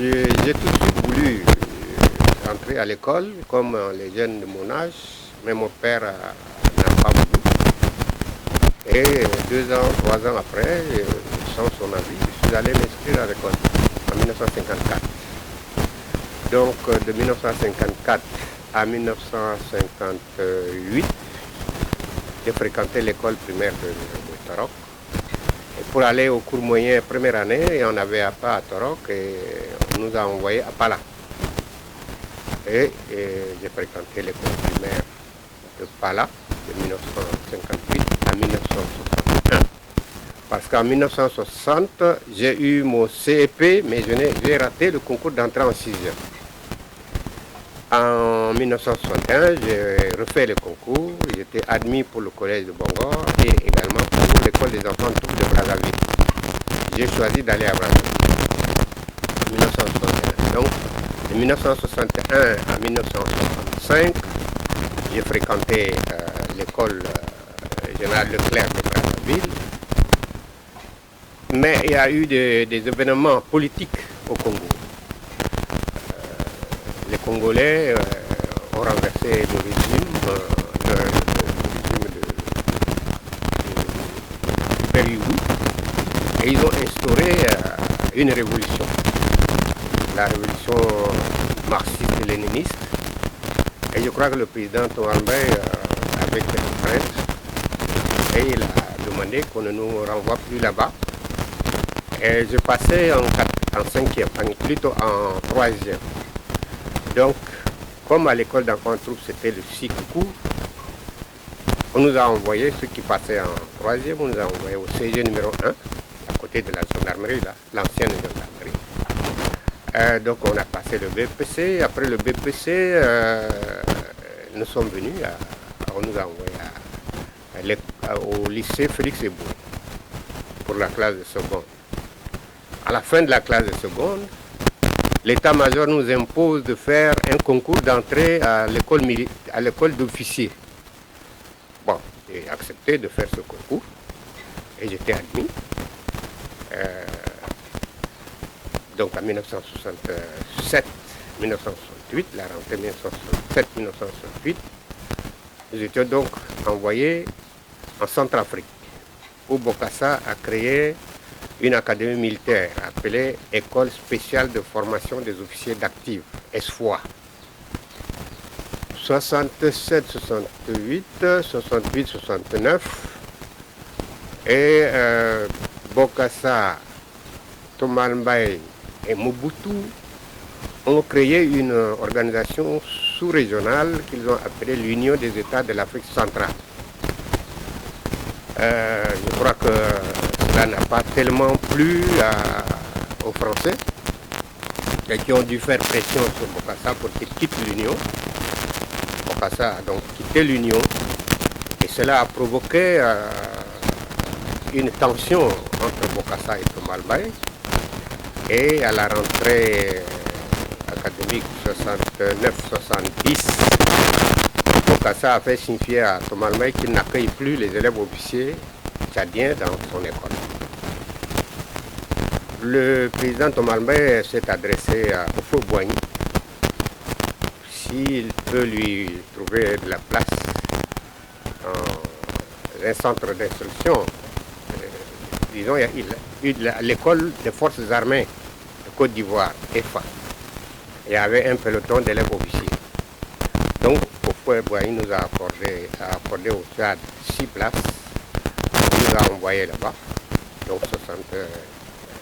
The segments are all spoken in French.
J'ai tout de suite voulu entrer à l'école comme les jeunes de mon âge, mais mon père n'a pas voulu. Et 2 ans, 3 ans après, sans son avis, je suis allé m'inscrire à l'école en 1954. Donc de 1954 à 1958, j'ai fréquenté l'école primaire de Torok. Et pour aller au cours moyen première année, on n'avait pas à Torok et on nous a envoyés à Pala. Et j'ai fréquenté l'école primaire de Pala de 1958 à 1961. Parce qu'en 1960, j'ai eu mon CEP, mais j'ai raté le concours d'entrée en 6e. En 1961, j'ai refait le concours, j'étais admis pour le collège de Bangor et également pour l'école des enfants de Brazzaville. J'ai choisi d'aller à Brazzaville en 1961. Donc, de 1961 à 1965, j'ai fréquenté l'école générale Leclerc de Brazzaville. Mais il y a eu des événements politiques au Congo. Les Congolais ont renversé le régime de Pérou et ils ont instauré une révolution, la révolution marxiste-léniniste. Et je crois que le président Tombambe avait fait une crainte et il a demandé qu'on ne nous renvoie plus là-bas. Et je passais en 5e, plutôt en 3e. Donc, comme à l'école d'enfants troupe, c'était le cycle court, on nous a envoyé, ceux qui passaient en 3e, on nous a envoyés au CG numéro 1, à côté de la gendarmerie, l'ancienne gendarmerie. Donc, on a passé le BPC. Après le BPC, nous sommes venus, on nous a envoyés au lycée Félix Eboué pour la classe de seconde. À la fin de la classe de seconde, l'état-major nous impose de faire un concours d'entrée à l'école d'officier. Bon, j'ai accepté de faire ce concours et j'étais admis. Donc en 1967, 1968, la rentrée 1967-1968, nous étions donc envoyés en Centrafrique où Bokassa a créé une académie militaire appelée École spéciale de formation des officiers d'actifs, ESFOA. 67, 68, 68, 69. Et Bokassa, Tombambe et Mobutu ont créé une organisation sous-régionale qu'ils ont appelée l'Union des États de l'Afrique centrale. Je crois que cela n'a pas tellement plu aux Français et qui ont dû faire pression sur Bokassa pour qu'il quitte l'Union. Bokassa a donc quitté l'Union et cela a provoqué une tension entre Bokassa et Tombambe. Et à la rentrée académique 69-70, Bokassa a fait signifier à Tombambe qu'il n'accueille plus les élèves officiers tchadiens dans son école. Le président Tombambe s'est adressé au feu Boigny s'il peut lui trouver de la place dans un centre d'instruction. Disons, il a l'école des forces armées de Côte d'Ivoire, EFA. Il y avait un peloton d'élèves officiers. Donc, au feu Boigny nous a accordé au Tchad 6 places. Il nous a envoyés là-bas, donc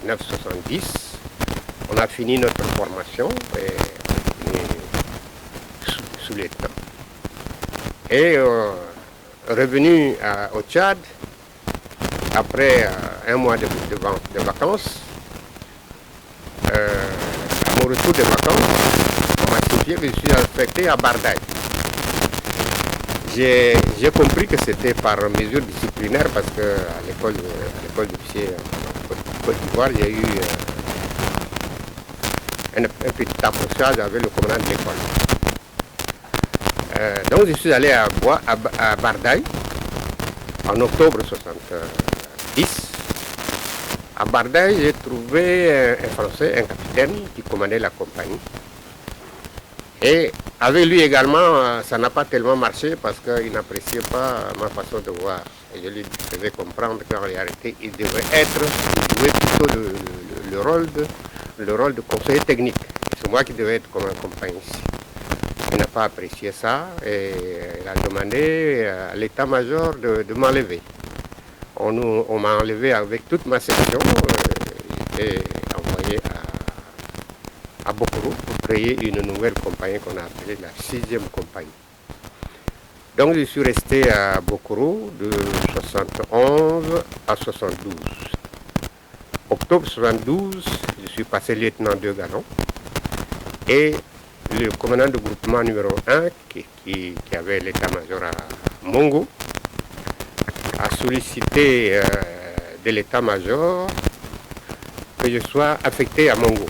69-70. On a fini notre formation et sous-lieutenant. Et revenu au Tchad, après un mois de vacances, à mon retour de vacances, on m'a signifié que je suis affecté à Bardaï. J'ai compris que c'était par mesure disciplinaire parce qu'à l'école d'officier en Côte d'Ivoire, il y a eu un petit approchage avec le commandant de l'école. Donc je suis allé à Bardaï en octobre 70 À Bardaï, j'ai trouvé un Français, un capitaine qui commandait la compagnie. Et avec lui également, ça n'a pas tellement marché parce qu'il n'appréciait pas ma façon de voir. Et je lui faisais comprendre qu'en réalité, il devrait jouer plutôt le rôle de conseiller technique. C'est moi qui devais être comme un compagnie ici. Il n'a pas apprécié ça et il a demandé à l'état-major de m'enlever. On m'a enlevé avec toute ma section. J'étais envoyé à Bokoro pour créer une nouvelle compagnie qu'on a appelée la 6e compagnie. Donc je suis resté à Bokoro de 71 à 72. Octobre 72, je suis passé lieutenant de galon et le commandant de groupement numéro 1 qui avait l'état-major à Mongo a sollicité de l'état-major que je sois affecté à Mongo,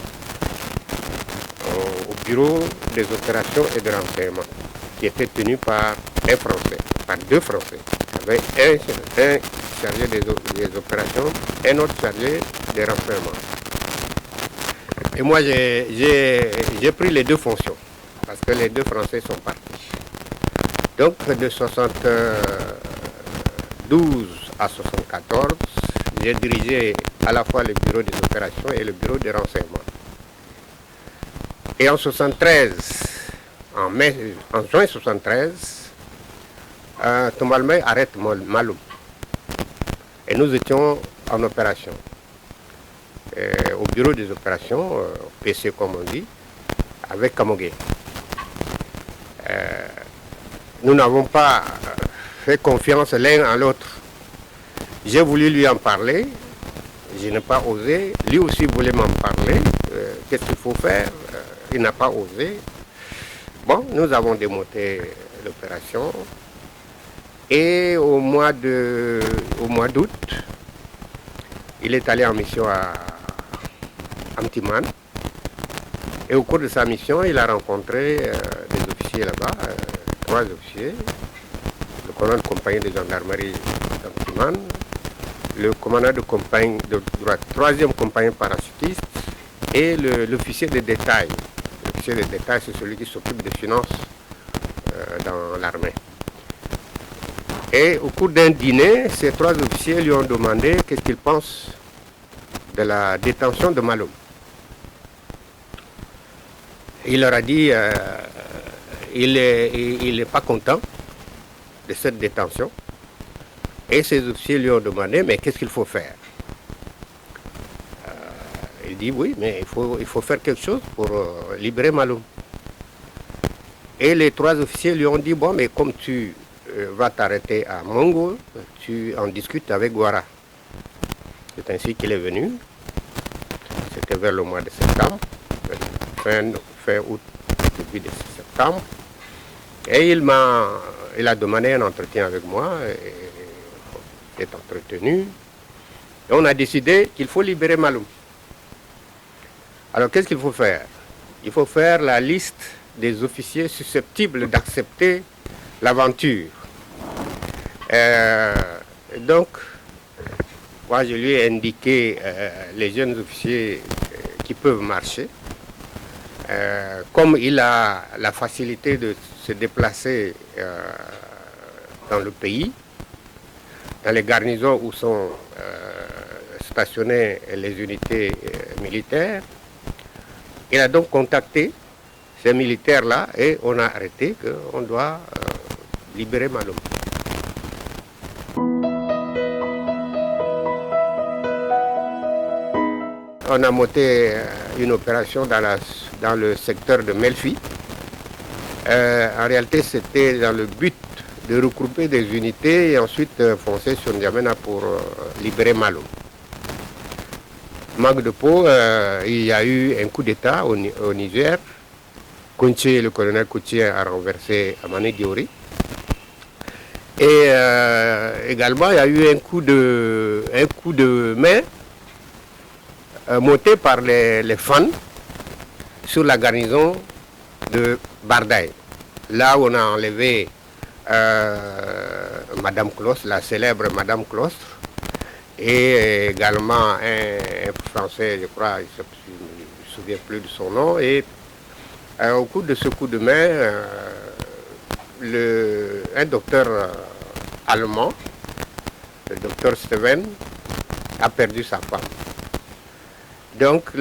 au bureau des opérations et de renseignement, qui était tenu par un Français, par deux Français. Il y avait un chargé des opérations et un autre chargé des renseignements. Et moi, j'ai pris les deux fonctions, parce que les deux Français sont partis. Donc, de 72 à 74, j'ai dirigé à la fois le bureau des opérations et le bureau des renseignements. Et en 73, en juin 73, Tomalmey arrête Maloum. Et nous étions en opération. Au bureau des opérations, PC comme on dit, avec Kamogué. Nous n'avons pas fait confiance l'un à l'autre. J'ai voulu lui en parler, je n'ai pas osé. Lui aussi voulait m'en parler. Qu'est-ce qu'il faut faire? Il n'a pas osé. Bon, nous avons démonté l'opération. Et au mois d'août, il est allé en mission à Mtiman. Et au cours de sa mission, il a rencontré des officiers là-bas, 3 officiers, le commandant de compagnie de gendarmerie d'Mtiman, le commandant de compagnie de la 3e compagnie parachutiste et l'officier de détail. L'officier de détail, c'est celui qui s'occupe des finances dans l'armée. Et au cours d'un dîner, ces 3 officiers lui ont demandé qu'est-ce qu'il pense de la détention de Maloum. Il leur a dit il n'est pas content de cette détention. Et ces officiers lui ont demandé mais qu'est-ce qu'il faut faire? Il dit oui, mais il faut faire quelque chose pour libérer Maloum. Et les 3 officiers lui ont dit bon, mais comme tu vas t'arrêter à Mongo, tu en discutes avec Ouattara. C'est ainsi qu'il est venu. C'était vers le mois de septembre, fin août, début de septembre. Et il a demandé un entretien avec moi. Et on est entretenu. Et on a décidé qu'il faut libérer Maloum. Alors qu'est-ce qu'il faut faire? Il faut faire la liste des officiers susceptibles d'accepter l'aventure. Donc, moi je lui ai indiqué les jeunes officiers qui peuvent marcher. Comme il a la facilité de se déplacer dans le pays, dans les garnisons où sont stationnées les unités militaires, il a donc contacté ces militaires-là et on a arrêté qu'on doit libérer Maloum. On a monté une opération dans le secteur de Melfi. En réalité, c'était dans le but de regrouper des unités et ensuite foncer sur N'Djamena pour libérer Maloum. Manque de peau, il y a eu un coup d'État au Niger. Kounché, le colonel Kounché a renversé Amane Diori. Et également, il y a eu un coup de main monté par les fans sur la garnison de Bardaï. Là où on a enlevé Madame Clostre, la célèbre Madame Clostre, et également un Français, je crois, je ne me souviens plus de son nom. Et au cours de ce coup de main, un docteur allemand, le docteur Steven, a perdu sa femme. Donc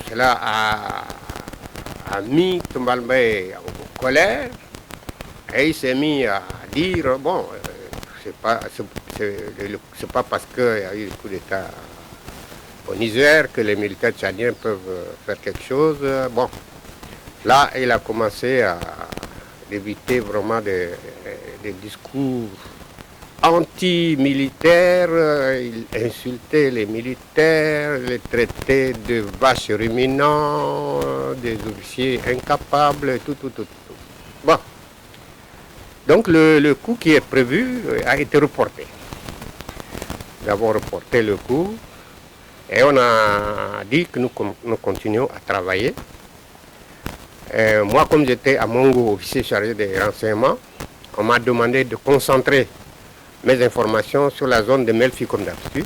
cela a mis Toumbalbé en colère et il s'est mis à dire, bon, c'est pas parce qu'il y a eu le coup d'État au Niger que les militaires tchadiens peuvent faire quelque chose. Bon, là, il a commencé à éviter vraiment des discours anti-militaires, il insultait les militaires, les traitait de vaches ruminants, des officiers incapables, tout. Bon, donc le coup qui est prévu a été reporté. Nous avons reporté le coup et on a dit que nous continuons à travailler. Moi, comme j'étais à Mongo, officier chargé des renseignements, on m'a demandé de concentrer mes informations sur la zone de Melfikonda Sud.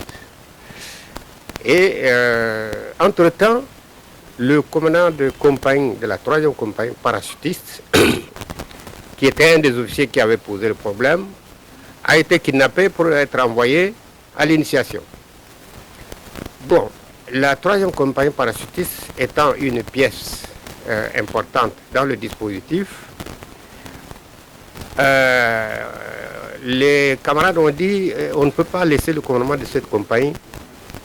Et entre-temps, le commandant de compagnie, de la 3e compagnie parachutiste, qui était un des officiers qui avait posé le problème, a été kidnappé pour être envoyé à l'initiation. Bon, la 3e compagnie parachutiste étant une pièce importante dans le dispositif, les camarades ont dit on ne peut pas laisser le commandement de cette compagnie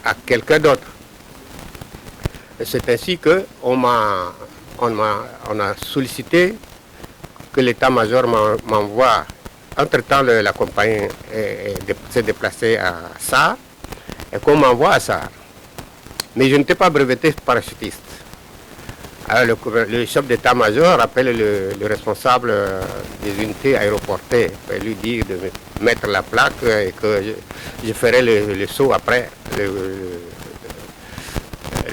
à quelqu'un d'autre. C'est ainsi qu'on a sollicité que l'état-major m'envoie. Entre-temps, la compagnie s'est déplacée à Sarre et qu'on m'envoie à Sarre. Mais je n'étais pas breveté parachutiste. Alors le chef d'état-major appelle le responsable des unités aéroportées et lui dit de mettre la plaque et que je ferai le saut après.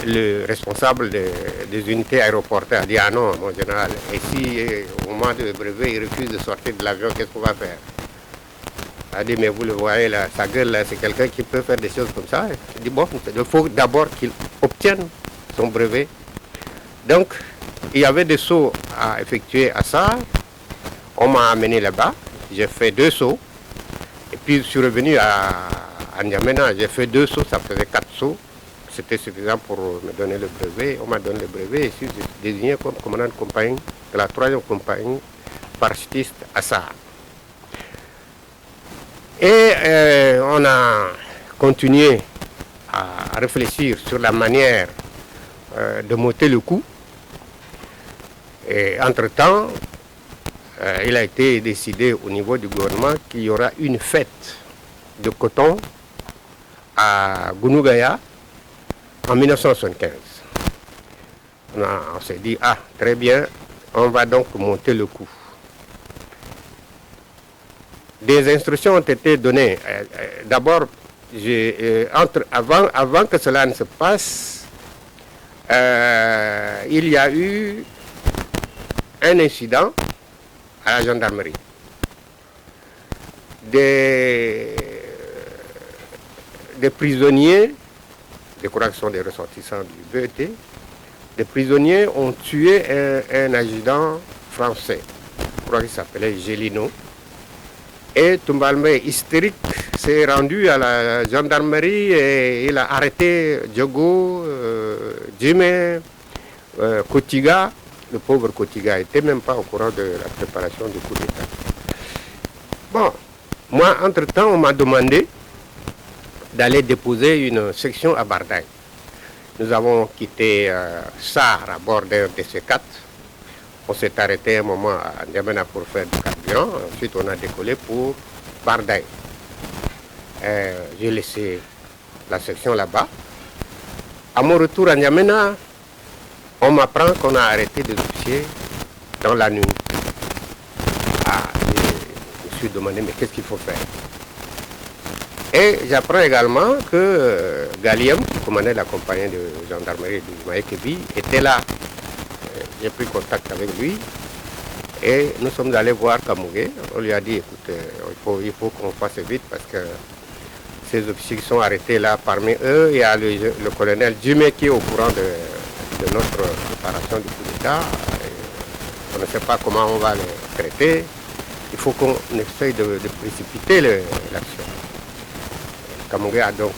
Le responsable des unités aéroportées a dit ah non mon général, et si au moment de brevet il refuse de sortir de l'avion, qu'est-ce qu'on va faire? Il a dit mais vous le voyez là, sa gueule là, c'est quelqu'un qui peut faire des choses comme ça. Il dit bon, il faut d'abord qu'il obtienne son brevet. Donc, il y avait des sauts à effectuer à ça. On m'a amené là-bas. J'ai fait 2 sauts. Et puis, je suis revenu à N'Djamena. J'ai fait 2 sauts. Ça faisait 4 sauts. C'était suffisant pour me donner le brevet. On m'a donné le brevet. Et je suis désigné comme commandant de compagnie de la 3e compagnie parachutiste à Sahara. Et on a continué à réfléchir sur la manière de monter le coup. Et entre-temps, il a été décidé au niveau du gouvernement qu'il y aura une fête de coton à Gounougaya en 1975. On s'est dit, ah, très bien, on va donc monter le coup. Des instructions ont été données. D'abord, avant que cela ne se passe, il y a eu un incident à la gendarmerie. Des prisonniers, je crois que ce sont des ressortissants du BET, des prisonniers ont tué un adjudant français, je crois qu'il s'appelait Gélino. Et Toumbalbé, hystérique, s'est rendu à la gendarmerie et il a arrêté Diogo, Djimé, Kotiga. Le pauvre Kotiga n'était même pas au courant de la préparation du coup d'État. Bon, moi, entre-temps, on m'a demandé d'aller déposer une section à Bardaï. Nous avons quitté Sarre à bord d'un DC-4. On s'est arrêté un moment à N'Djamena pour faire du carburant. Ensuite, on a décollé pour Bardaï. J'ai laissé la section là-bas. À mon retour à N'Djamena, on m'apprend qu'on a arrêté des officiers dans la nuit. Ah, je me suis demandé, mais qu'est-ce qu'il faut faire? Et j'apprends également que Galiem, qui commandait la compagnie de gendarmerie du Maïkebi, était là. J'ai pris contact avec lui et nous sommes allés voir Kamougué. On lui a dit, écoute, il faut qu'on fasse vite parce que ces officiers qui sont arrêtés là. Parmi eux, il y a le colonel Djumé qui est au courant de notre préparation du coup d'État. On ne sait pas comment on va les traiter. Il faut qu'on essaye de précipiter l'action. Kamogé a donc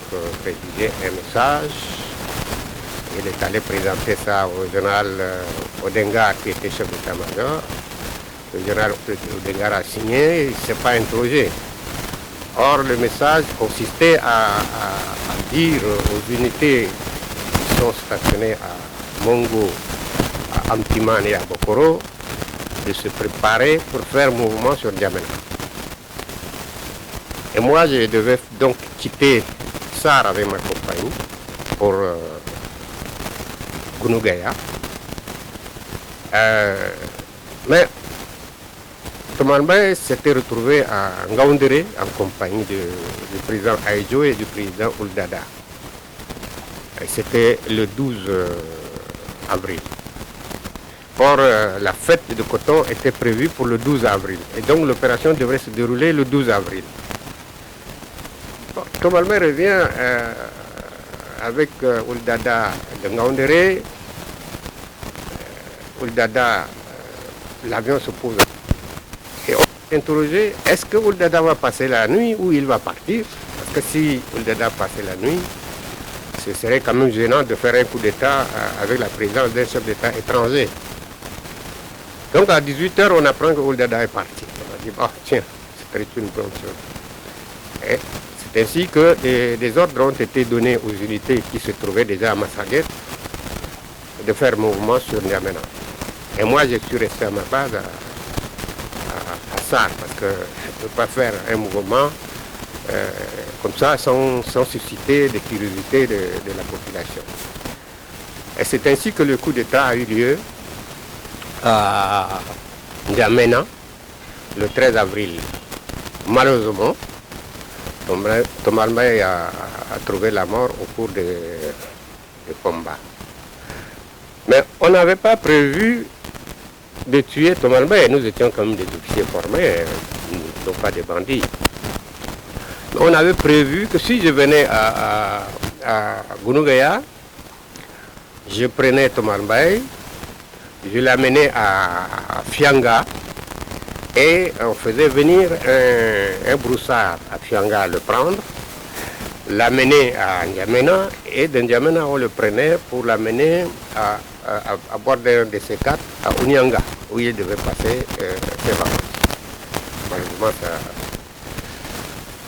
rédigé un message. Il est allé présenter ça au général Odengar qui était chef d'état-major. Le général Odengar a signé, il ne s'est pas interrogé. Or, le message consistait à dire aux unités qui sont stationnées à Mongo, à Amtiman et à Bokoro de se préparer pour faire mouvement sur N'Djamena. Et moi, je devais donc quitter Sar avec ma compagnie pour Gounougaya. Mais Tomalmay s'était retrouvé à Ngaoundéré en compagnie du président Aïdjo et du président Ouldada. C'était le 12 avril. Or, la fête de coton était prévue pour le 12 avril. Et donc, l'opération devrait se dérouler le 12 avril. Bon, Tomalmay revient avec Ouldada de Ngaoundéré. Ouldada, l'avion se pose. Et on s'est interrogé, est-ce que Ouldada va passer la nuit ou il va partir? Parce que si Ouldada passait la nuit, ce serait quand même gênant de faire un coup d'État avec la présence d'un chef d'État étranger. Donc à 18h, on apprend que Ouldada est parti. On a dit, oh tiens, c'est une bonne chose. Et c'est ainsi que des ordres ont été donnés aux unités qui se trouvaient déjà à Massaguet de faire mouvement sur N'Djamena. Et moi, je suis resté à ma base à Sar, parce que je ne peux pas faire un mouvement comme ça sans susciter des curiosités de la population. Et c'est ainsi que le coup d'État a eu lieu à N'Djamena le 13 avril. Malheureusement, Tomalmay a trouvé la mort au cours des combats. Mais on n'avait pas prévu de tuer Tomalmay. Nous étions comme des officiers formés, non pas des bandits. On avait prévu que si je venais à Gounougaya, je prenais Tomalmay, je l'amenais à Fianga et on faisait venir un broussard à Fianga le prendre, l'amener à N'Djamena et de N'Djamena on le prenait pour l'amener à bord d'un de ces quatre à Onyanga où il devait passer ses vacances. Malheureusement,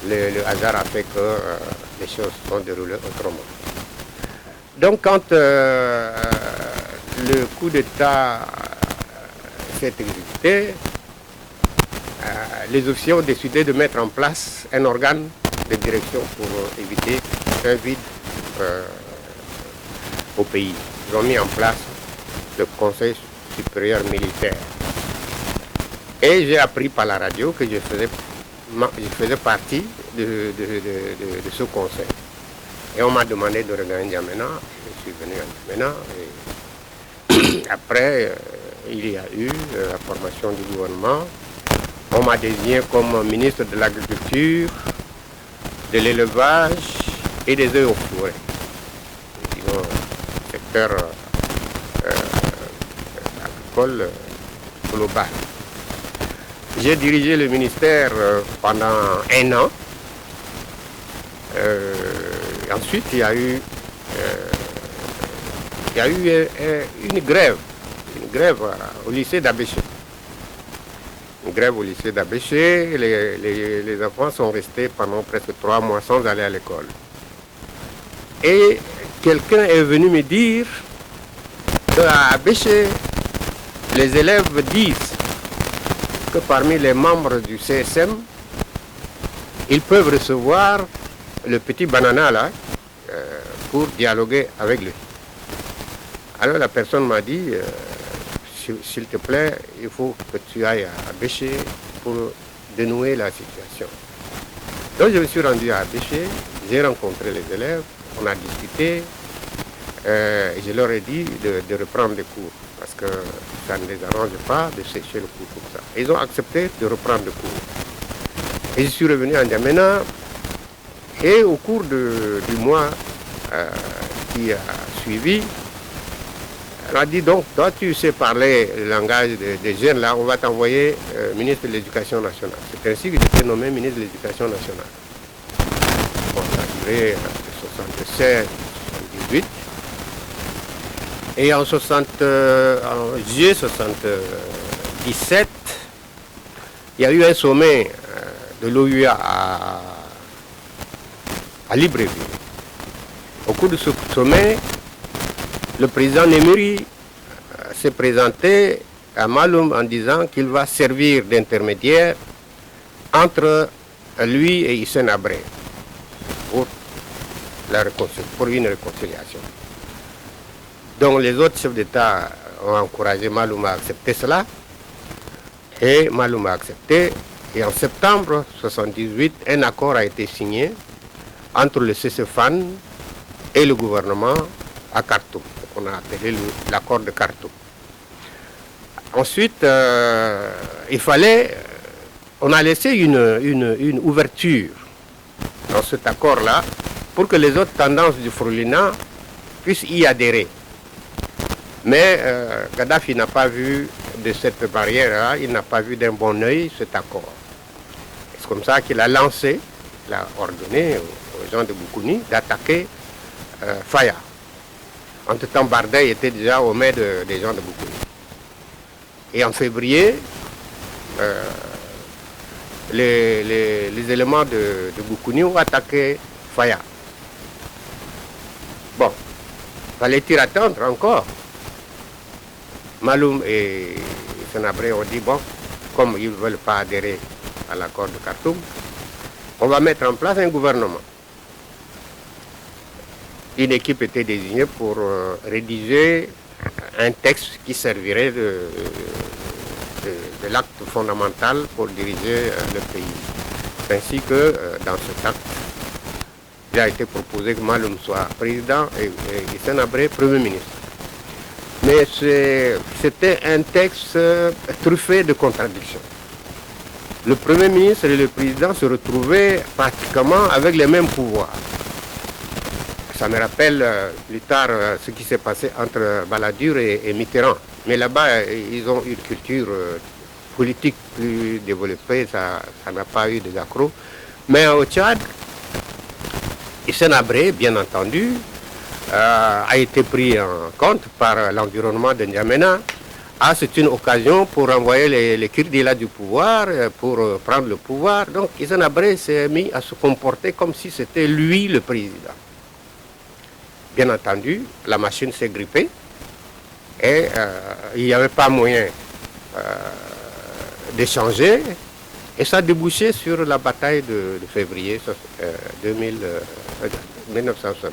le hasard a fait que les choses se sont déroulées autrement. Donc quand le coup d'État s'est exécuté, les officiers ont décidé de mettre en place un organe de direction pour éviter un vide au pays. Ils ont mis en place le Conseil supérieur militaire. Et j'ai appris par la radio que je faisais partie de ce conseil. Et on m'a demandé de revenir à N'Djamena. Je suis venu à N'Djamena. Et après, il y a eu la formation du gouvernement. On m'a désigné comme ministre de l'Agriculture, de l'élevage et des eaux forêts. Disons, secteur agricole global. J'ai dirigé le ministère pendant un an. Ensuite, il y a eu une grève au lycée d'Abéché. Une grève au lycée d'Abéché. Les enfants sont restés pendant presque 3 mois sans aller à l'école. Et quelqu'un est venu me dire qu'à Abéché, les élèves disent que parmi les membres du CSM, ils peuvent recevoir le petit banana là pour dialoguer avec lui. Alors la personne m'a dit, s'il te plaît, il faut que tu ailles à Béché pour dénouer la situation. Donc je me suis rendu à Béché, j'ai rencontré les élèves, on a discuté, et je leur ai dit de reprendre les cours, parce que ça ne les arrange pas de sécher le cours comme ça. Ils ont accepté de reprendre le cours. Et je suis revenu à N'Djamena, Et au cours du mois qui a suivi, elle a dit donc, toi tu sais parler le langage des jeunes, là on va t'envoyer ministre de l'Éducation nationale. C'est ainsi que j'étais nommé ministre de l'Éducation nationale. Bon, ça a duré entre 76 et 78. Et en juillet 77, il y a eu un sommet de l'OUA à Libreville. Au cours de ce sommet, le président Némuri s'est présenté à Maloum en disant qu'il va servir d'intermédiaire entre lui et Hissène Habré pour une réconciliation. Donc les autres chefs d'État ont encouragé Maloum à accepter cela et Maloum a accepté. Et en septembre 1978, un accord a été signé entre le CCFAN et le gouvernement à Khartoum. On a appelé l'accord de Khartoum. Ensuite, on a laissé une ouverture dans cet accord-là pour que les autres tendances du Frelina puissent y adhérer. Mais Kadhafi n'a pas vu de cette barrière-là, il n'a pas vu d'un bon œil cet accord. C'est comme ça qu'il a lancé, il a ordonné aux gens de Boukouni d'attaquer Faya. Entre-temps, Bardei était déjà au maître des gens de Boukouni. Et en février, les éléments de Boukouni ont attaqué Faya. Bon, fallait-il attendre encore? Maloum et Hissène Habré ont dit, bon, comme ils ne veulent pas adhérer à l'accord de Khartoum, on va mettre en place un gouvernement. Une équipe était désignée pour rédiger un texte qui servirait de l'acte fondamental pour diriger le pays. Ainsi que dans cet acte, il a été proposé que Maloum soit président et Hissène Habré Premier ministre. Mais c'était un texte truffé de contradictions. Le Premier ministre et le président se retrouvaient pratiquement avec les mêmes pouvoirs. Ça me rappelle plus tard ce qui s'est passé entre Balladur et Mitterrand. Mais là-bas, ils ont une culture politique plus développée, ça n'a pas eu de accrocs. Mais au Tchad, Hissène Habré, bien entendu, a été pris en compte par l'environnement de N'Djamena. Ah, c'est une occasion pour envoyer les Kirdila du pouvoir, pour prendre le pouvoir. Donc Hissène Habré s'est mis à se comporter comme si c'était lui le président. Bien entendu, la machine s'est grippée et il n'y avait pas moyen d'échanger. Et ça a débouché sur la bataille de février 1979.